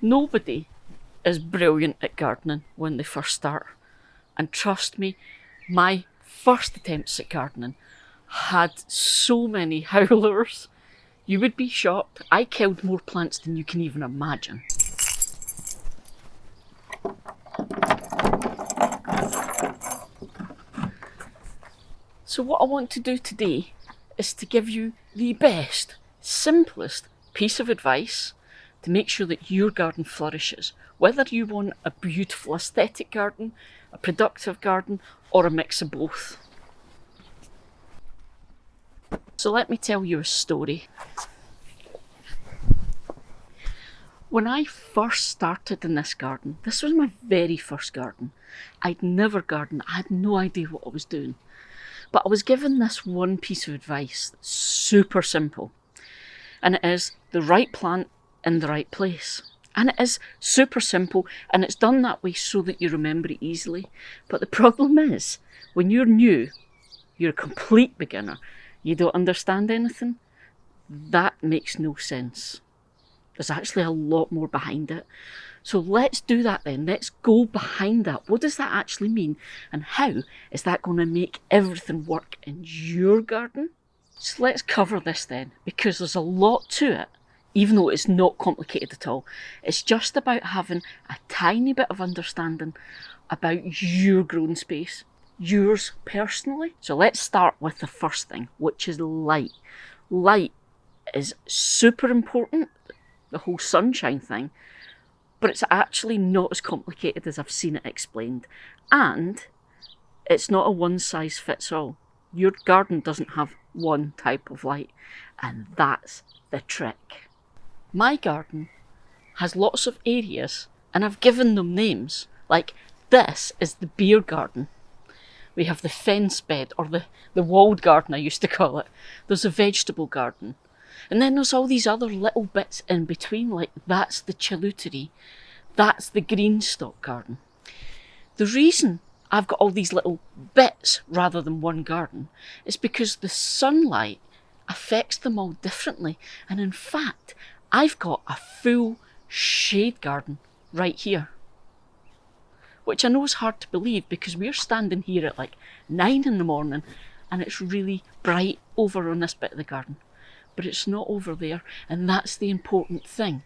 Nobody is brilliant at gardening when they first start. And trust me, my first attempts at gardening had so many howlers. You would be shocked. I killed more plants than you can even imagine. So what I want to do today is to give you the best, simplest piece of advice to make sure that your garden flourishes. Whether you want a beautiful aesthetic garden, a productive garden, or a mix of both. So let me tell you a story. When I first started in this garden, this was my very first garden. I'd never gardened, I had no idea what I was doing. But I was given this one piece of advice that's super simple. And it is the right plant in the right place. And it is super simple, and it's done that way so that you remember it easily. But the problem is, when you're new, you're a complete beginner, you don't understand anything, that makes no sense. There's actually a lot more behind it. So let's do that then. Let's go behind that. What does that actually mean? And how is that going to make everything work in your garden? So let's cover this then, because there's a lot to it, even though it's not complicated at all. It's just about having a tiny bit of understanding about your growing space, yours personally. So let's start with the first thing, which is light. Light is super important, the whole sunshine thing, but it's actually not as complicated as I've seen it explained. And it's not a one size fits all. Your garden doesn't have one type of light, and that's the trick. My garden has lots of areas, and I've given them names. Like, this is the beer garden. We have the fence bed, or the walled garden I used to call it. There's a vegetable garden. And then there's all these other little bits in between, like that's the chaluterie, that's the green stock garden. The reason I've got all these little bits rather than one garden is because the sunlight affects them all differently. And in fact, I've got a full shade garden right here, which I know is hard to believe because we're standing here at like 9 in the morning and it's really bright over on this bit of the garden. But it's not over there, and that's the important thing.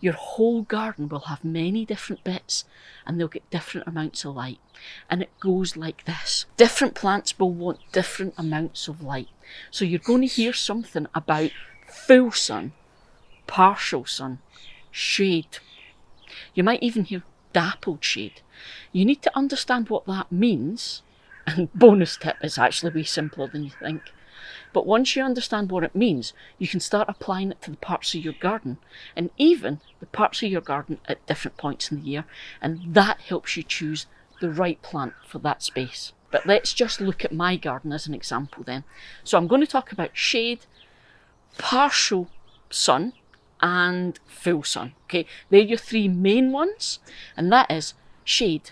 Your whole garden will have many different bits and they'll get different amounts of light. And it goes like this. Different plants will want different amounts of light. So you're going to hear something about full sun, partial sun, shade. You might even hear dappled shade. You need to understand what that means. And bonus tip, it's actually way simpler than you think. But once you understand what it means, you can start applying it to the parts of your garden, and even the parts of your garden at different points in the year, and that helps you choose the right plant for that space. But let's just look at my garden as an example then. So I'm going to talk about shade, partial sun, and full sun. Okay, they're your three main ones, and that is shade.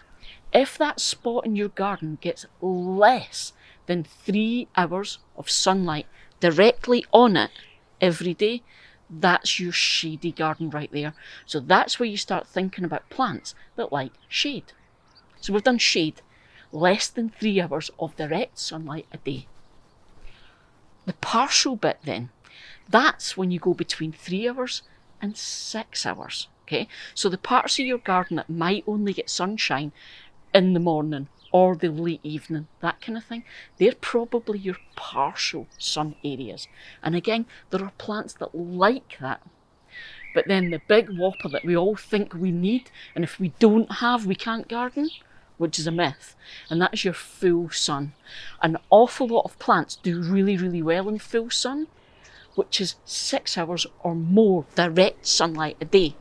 If that spot in your garden gets less than 3 hours of sunlight directly on it every day, that's your shady garden right there. So that's where you start thinking about plants that like shade. So we've done shade, less than 3 hours of direct sunlight a day. The partial bit then, that's when you go between 3 hours and 6 hours. Okay, so the parts of your garden that might only get sunshine in the morning or the late evening, that kind of thing, they're probably your partial sun areas. And again, there are plants that like that. But then the big whopper that we all think we need, and if we don't have, we can't garden, which is a myth, and that is your full sun. An awful lot of plants do really, really well in full sun, which is 6 hours or more direct sunlight a day.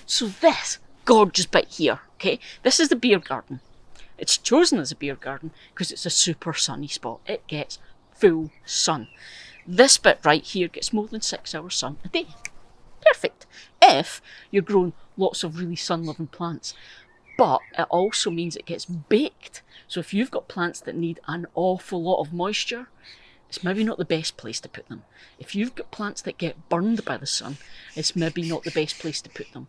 So this gorgeous bit here, okay, this is the beer garden. It's chosen as a beer garden because it's a super sunny spot. It gets full sun. This bit right here gets more than 6 hours sun a day. Perfect. If you're growing lots of really sun-loving plants. But it also means it gets baked. So if you've got plants that need an awful lot of moisture, it's maybe not the best place to put them. If you've got plants that get burned by the sun, it's maybe not the best place to put them.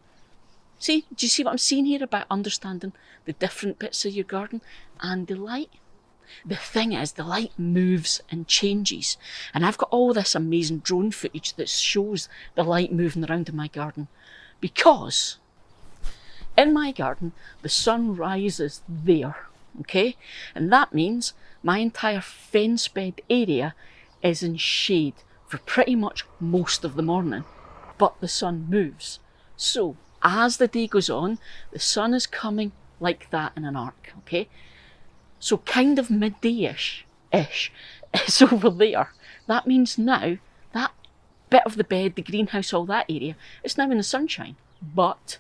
See, do you see what I'm saying here about understanding the different bits of your garden and the light? The thing is, the light moves and changes. And I've got all this amazing drone footage that shows the light moving around in my garden. Because in my garden, the sun rises there, okay? And that means my entire fence bed area is in shade for pretty much most of the morning. But the sun moves. So as the day goes on, the sun is coming like that in an arc, okay? So kind of midday-ish is over there. That means now that bit of the bed, the greenhouse, all that area, is now in the sunshine. But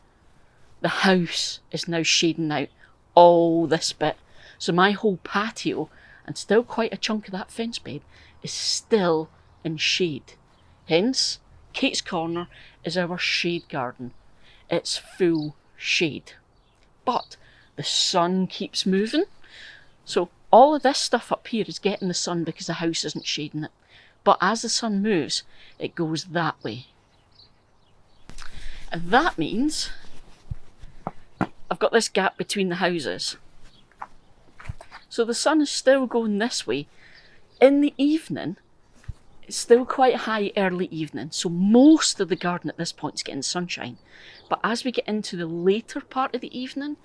the house is now shading out all this bit. So my whole patio, and still quite a chunk of that fence bed, is still in shade. Hence, Kate's Corner is our shade garden. It's full shade. But the sun keeps moving. So all of this stuff up here is getting the sun because the house isn't shading it. But as the sun moves, it goes that way. And that means I've got this gap between the houses. So the sun is still going this way. In the evening, it's still quite high early evening. So most of the garden at this point is getting sunshine. But as we get into the later part of the evening,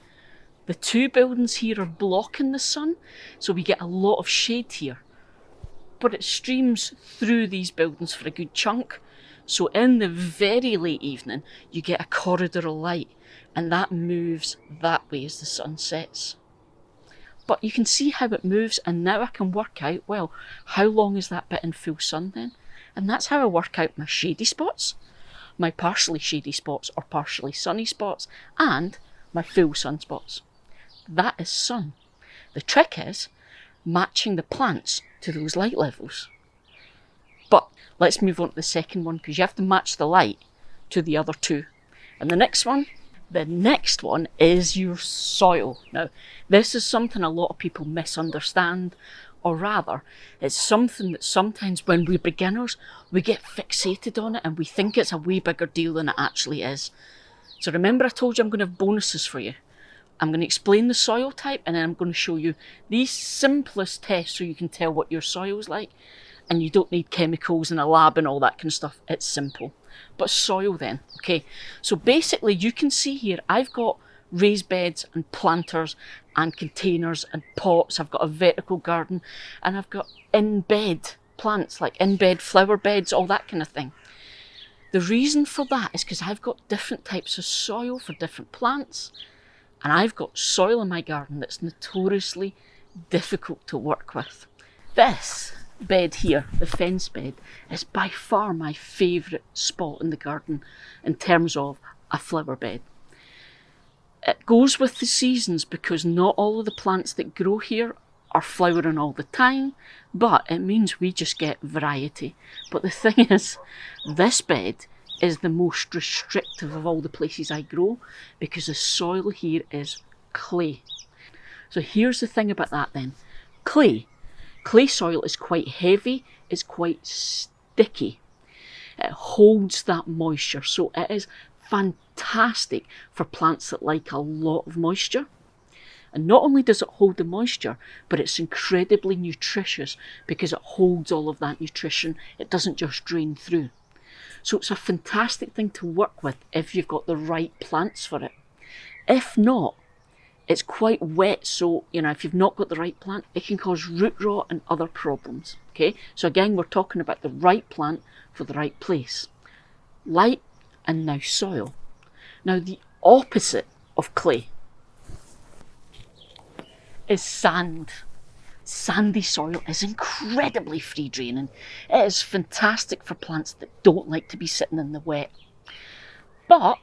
the two buildings here are blocking the sun, so we get a lot of shade here. But it streams through these buildings for a good chunk. So in the very late evening, you get a corridor of light, and that moves that way as the sun sets. But you can see how it moves, and now I can work out, well, how long is that bit in full sun then? And that's how I work out my shady spots, my partially shady spots or partially sunny spots, and my full sunspots. That is sun. The trick is matching the plants to those light levels. But let's move on to the second one, because you have to match the light to the other two. And the next one is your soil. Now, this is something a lot of people misunderstand, or rather, it's something that sometimes when we're beginners, we get fixated on it and we think it's a way bigger deal than it actually is. So remember I told you I'm going to have bonuses for you. I'm going to explain the soil type, and then I'm going to show you the simplest test so you can tell what your soil's like. And you don't need chemicals in a lab and all that kind of stuff. It's simple. But soil then, okay. So basically you can see here I've got raised beds and planters and containers and pots. I've got a vertical garden, and I've got in-bed plants, like in-bed flower beds, all that kind of thing. The reason for that is because I've got different types of soil for different plants. And I've got soil in my garden that's notoriously difficult to work with. This bed here, the fence bed, is by far my favourite spot in the garden in terms of a flower bed. It goes with the seasons because not all of the plants that grow here are flowering all the time, but it means we just get variety. But the thing is, this bed is the most restrictive of all the places I grow because the soil here is clay. So here's the thing about that then. Clay soil is quite heavy, it's quite sticky. It holds that moisture, so it is fantastic for plants that like a lot of moisture. And not only does it hold the moisture, but it's incredibly nutritious because it holds all of that nutrition. It doesn't just drain through. So it's a fantastic thing to work with if you've got the right plants for it. If not, it's quite wet, so if you've not got the right plant, it can cause root rot and other problems. Okay, so again, we're talking about the right plant for the right place. Light and now soil. Now the opposite of clay is sand. Sandy soil is incredibly free draining. It is fantastic for plants that don't like to be sitting in the wet. But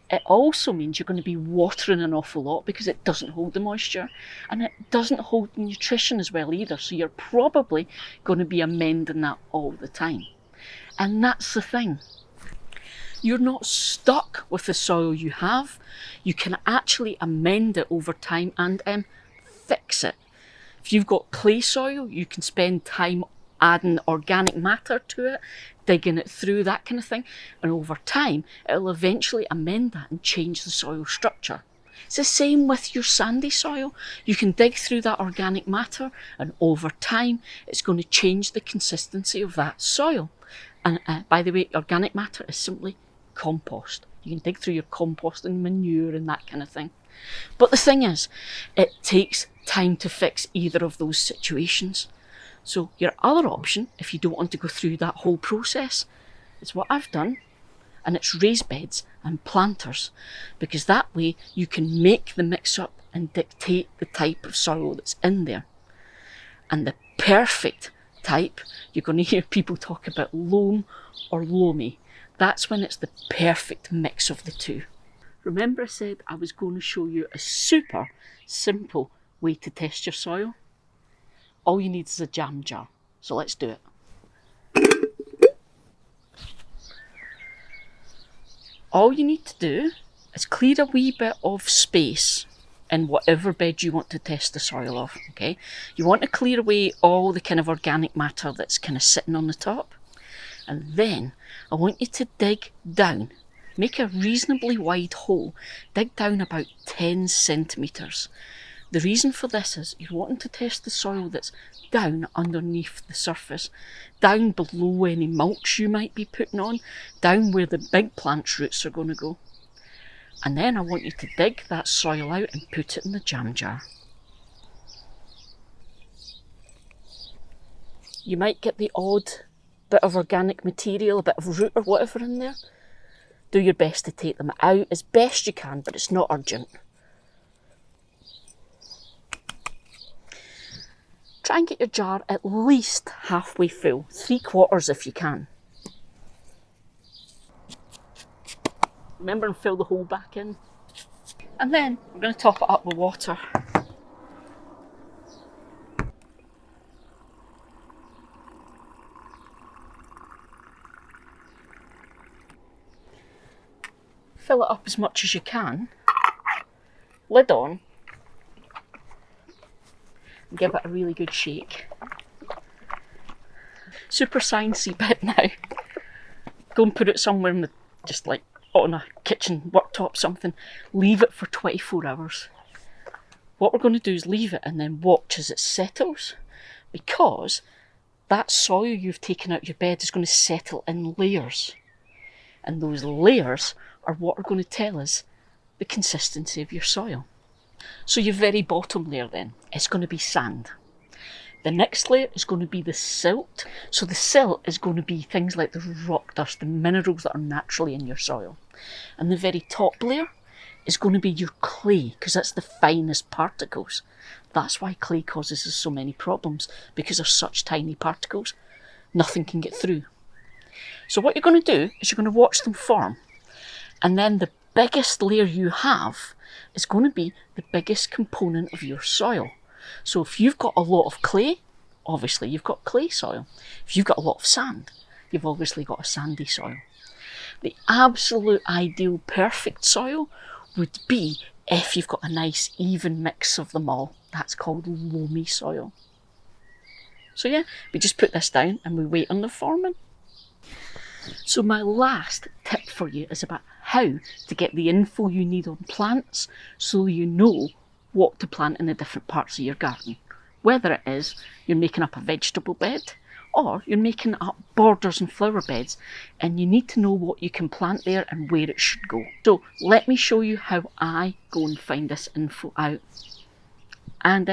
it also means you're going to be watering an awful lot because it doesn't hold the moisture, and it doesn't hold the nutrition as well either. So you're probably going to be amending that all the time. And that's the thing. You're not stuck with the soil you have. You can actually amend it over time and fix it. If you've got clay soil, you can spend time adding organic matter to it, digging it through, that kind of thing. And over time, it'll eventually amend that and change the soil structure. It's the same with your sandy soil. You can dig through that organic matter, and over time, it's going to change the consistency of that soil. And by the way, organic matter is simply compost. You can dig through your compost and manure and that kind of thing. But the thing is, it takes time to fix either of those situations. So your other option, if you don't want to go through that whole process, is what I've done, and it's raised beds and planters, because that way you can make the mix up and dictate the type of soil that's in there. And the perfect type, you're going to hear people talk about loam or loamy. That's when it's the perfect mix of the two. Remember I said I was going to show you a super simple way to test your soil? All you need is a jam jar. So let's do it. All you need to do is clear a wee bit of space in whatever bed you want to test the soil of, okay? You want to clear away all the kind of organic matter that's kind of sitting on the top. And then I want you to dig down. Make a reasonably wide hole. Dig down about 10 centimetres. The reason for this is you're wanting to test the soil that's down underneath the surface, down below any mulch you might be putting on, down where the big plant's roots are going to go. And then I want you to dig that soil out and put it in the jam jar. You might get the odd bit of organic material, a bit of root or whatever in there. Do your best to take them out as best you can, but it's not urgent. Try and get your jar at least halfway full, 3/4 if you can. Remember and fill the hole back in. And then we're going to top it up with water. Fill it up as much as you can. Lid on. And give it a really good shake. Super sciencey bit now. Go and put it somewhere in the, just like on a kitchen worktop something. Leave it for 24 hours. What we're going to do is leave it and then watch as it settles, because that soil you've taken out your bed is going to settle in layers. And those layers are what are going to tell us the consistency of your soil. So your very bottom layer then is going to be sand. The next layer is going to be the silt. So the silt is going to be things like the rock dust, the minerals that are naturally in your soil. And the very top layer is going to be your clay, because that's the finest particles. That's why clay causes us so many problems, because there's such tiny particles, nothing can get through. So what you're going to do is you're going to watch them form. And then the biggest layer you have is going to be the biggest component of your soil. So if you've got a lot of clay, obviously you've got clay soil. If you've got a lot of sand, you've obviously got a sandy soil. The absolute ideal perfect soil would be if you've got a nice even mix of them all. That's called loamy soil. So yeah, we just put this down and we wait on the forming. So my last tip for you is about how to get the info you need on plants so you know what to plant in the different parts of your garden. Whether it is you're making up a vegetable bed or you're making up borders and flower beds, and you need to know what you can plant there and where it should go. So let me show you how I go and find this info out. And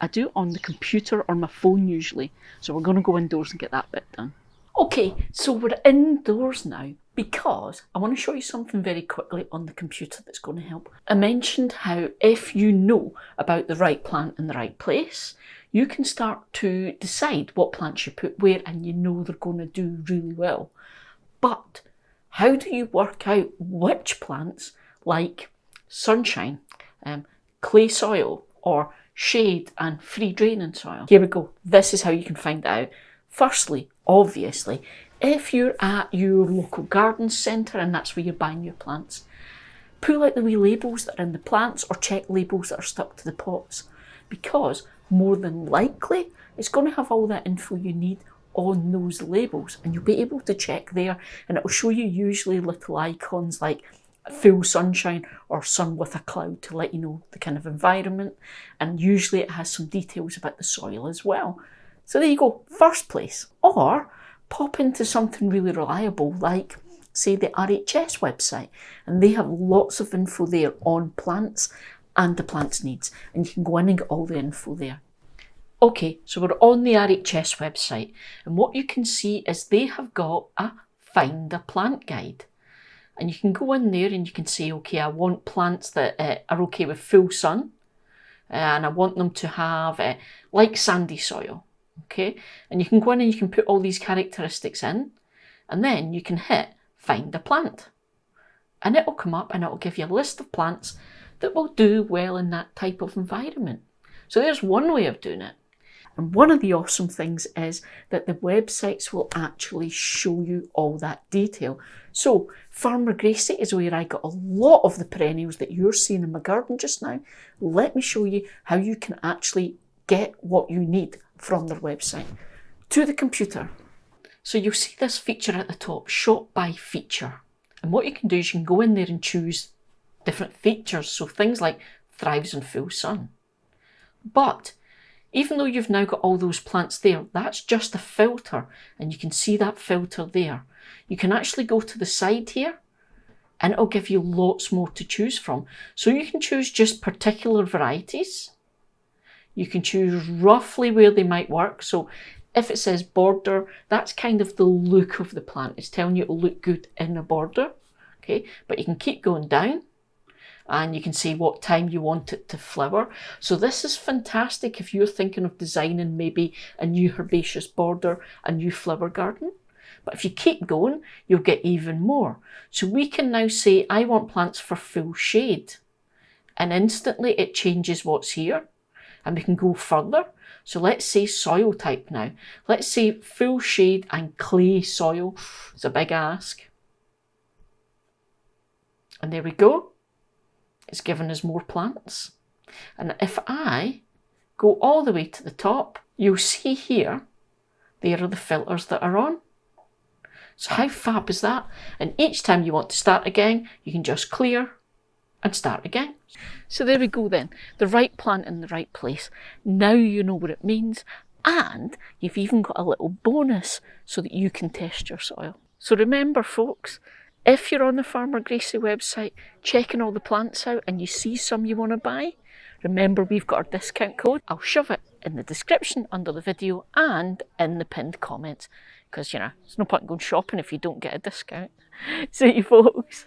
I do it on the computer or my phone usually. So we're going to go indoors and get that bit done. Okay, so we're indoors now because I want to show you something very quickly on the computer that's going to help. I mentioned how if you know about the right plant in the right place, you can start to decide what plants you put where, and you know they're going to do really well. But how do you work out which plants like sunshine, clay soil, or shade and free draining soil? Here we go. This is how you can find out. Firstly, obviously, if you're at your local garden centre and that's where you're buying your plants, pull out the wee labels that are in the plants or check labels that are stuck to the pots, because more than likely it's going to have all that info you need on those labels, and you'll be able to check there, and it will show you usually little icons like full sunshine or sun with a cloud to let you know the kind of environment, and usually it has some details about the soil as well. So there you go, first place. Or pop into something really reliable like, say, the RHS website, and they have lots of info there on plants and the plant's needs, and you can go in and get all the info there. Okay, so we're on the RHS website, and what you can see is they have got a Find a Plant guide. And you can go in there and you can say, okay, I want plants that are okay with full sun, and I want them to have like sandy soil, okay? And you can go in and you can put all these characteristics in, and then you can hit Find a Plant. And it will come up and it will give you a list of plants that will do well in that type of environment. So there's one way of doing it. And one of the awesome things is that the websites will actually show you all that detail. So Farmer Gracie is where I got a lot of the perennials that you're seeing in my garden just now. Let me show you how you can actually get what you need from their website. To the computer. So you'll see this feature at the top, Shop by Feature. And what you can do is you can go in there and choose different features. So things like thrives in full sun. But even though you've now got all those plants there, that's just a filter, and you can see that filter there. You can actually go to the side here and it'll give you lots more to choose from. So you can choose just particular varieties. You can choose roughly where they might work. So if it says border, that's kind of the look of the plant. It's telling you it'll look good in a border. Okay, but you can keep going down, and you can see what time you want it to flower. So this is fantastic if you're thinking of designing maybe a new herbaceous border, a new flower garden. But if you keep going, you'll get even more. So we can now say, I want plants for full shade. And instantly it changes what's here. And we can go further. So let's say soil type now. Let's say full shade and clay soil. It's a big ask. And there we go. It's given us more plants. And if I go all the way to the top, you'll see here, there are the filters that are on. So how fab is that? And each time you want to start again, you can just clear and start again. So there we go then, the right plant in the right place. Now you know what it means, and you've even got a little bonus so that you can test your soil. So remember folks, if you're on the Farmer Gracie website, checking all the plants out and you see some you want to buy, remember we've got our discount code. I'll shove it in the description under the video and in the pinned comments, because, you know, there's no point in going shopping if you don't get a discount. See you folks.